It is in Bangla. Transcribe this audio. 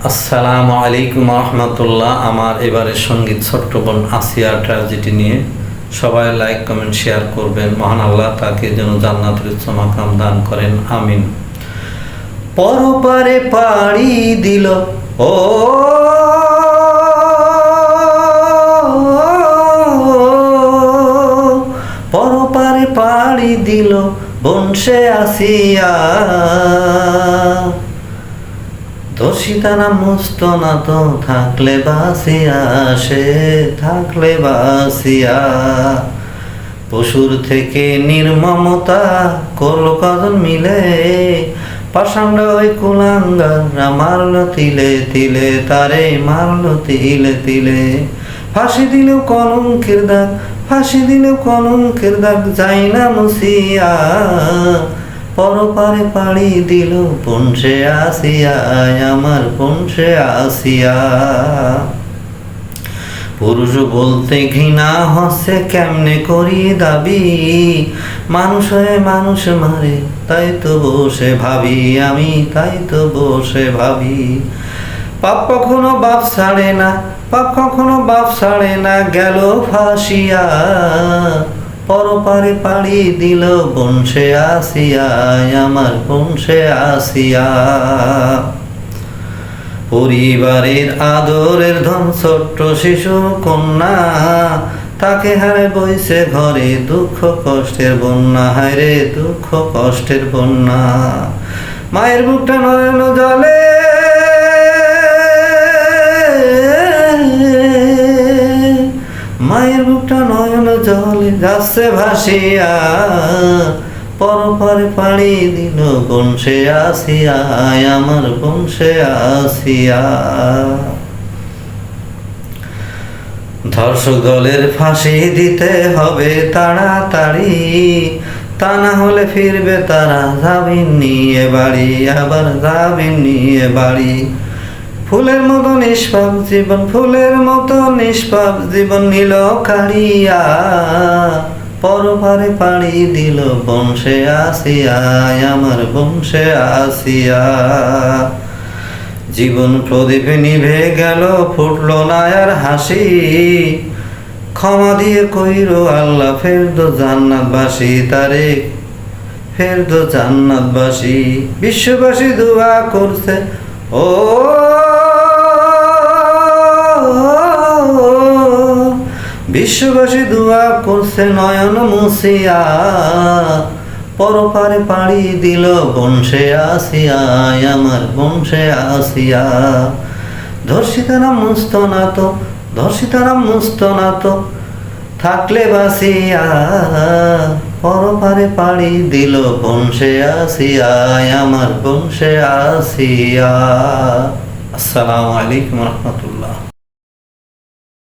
আসসালামু আলাইকুম রহমতুল্লাহ। আমার এবারের সঙ্গীত ছোট্ট বোন আসিয়া ট্র্যাজেডি নিয়ে সবাই লাইক কমেন্ট শেয়ার করবেন। মহান আল্লাহ তাকে যেন জান্নাতের উচ্চ মাকাম দান করেন, আমিন। পরপারে পাড়ি দিল ও পরপারে পাড়ি দিল বংশে আসিয়া, দর্শিতানা মুস্ত না তো থাকলে বাসিয়া, সে থাকলে বাসিয়া। পশুর থেকে নির্মমতা করলো কজন মিলে, পাষাণ্ড ওই কুলাঙ্গাররা মারলো তিলে তিলে, তারে মারলো তিলে তিলে। ফাঁসি দিলেও কলঙ্কের দাগ, ফাঁসি দিলেও কলঙ্কের দাগ যাই না মুছিয়া। পরপারে পাড়ি দিল বংশে আসিয়া, আমার বংশে আসিয়া। পুরুষ বলতে ঘৃণা হচ্ছে কেমনে করি দাবি, মানুষ হয়ে মানুষ মারে তাই তো বসে ভাবি আমি, তাই তো বসে ভাবি। পাপ কখনো বাপ ছাড়ে না, পাপ কখনো বাপ ছাড়ে না, গেল ফাঁসিয়া। পরপারে পাড়ি দিল বংশে আসিয়া, আমার বংশে আসিয়া। পরিবারের আদরের ধন ছোট্ট শিশু কন্যা, তাকে হারে বইছে ঘরে দুঃখ কষ্টের বন্যা, হায়রে দুঃখ কষ্টের বন্যা। মায়ের বুকটা নয়ন জলে, মায়ের বুকটা নয়ন জলে যাচ্ছে ভাসিয়া। পরপারে পাড়ি দিল বংশে আসিয়া, আমার বংশে আসিয়া। ধর্ষক দলের ফাঁসি দিতে হবে তাড়াতাড়ি, তা না হলে ফিরবে তারা জামিন নিয়ে বাড়ি, আবার জামিন নিয়ে বাড়ি। ফুলের মতো নিষ্পাপ জীবন, ফুলের মতো নিষ্পাপ জীবন নিল কাড়িয়া। পরপারে পাড়ি দিল বংশে আসিয়া, আমার বংশে আসিয়া। জীবন প্রদীপে নিভে গেল, ফুটল না আর হাসি, ক্ষমা দিয়ে কইরো আল্লাহ ফের দো জান্নাতবাসী, তারে ফের দো জান্নাতবাসী। বিশ্ববাসী দোয়া করছে ও, বিশ্ববাসী দোয়া করছে নয়ন মুছিয়া। পরপারে পাড়ি দিল বংশে আসিয়া, আমার বংশে আসিয়া। ধর্ষিতারা মুস্ত না তো, ধর্ষিতারা মুস্ত না তো থাকলে বাসিয়া। পরপারে পাড়ি দিল বংশে আসিয়া, আমার বংশে আসিয়া। আসসালামু আলাইকুম রহমতুল্লাহ।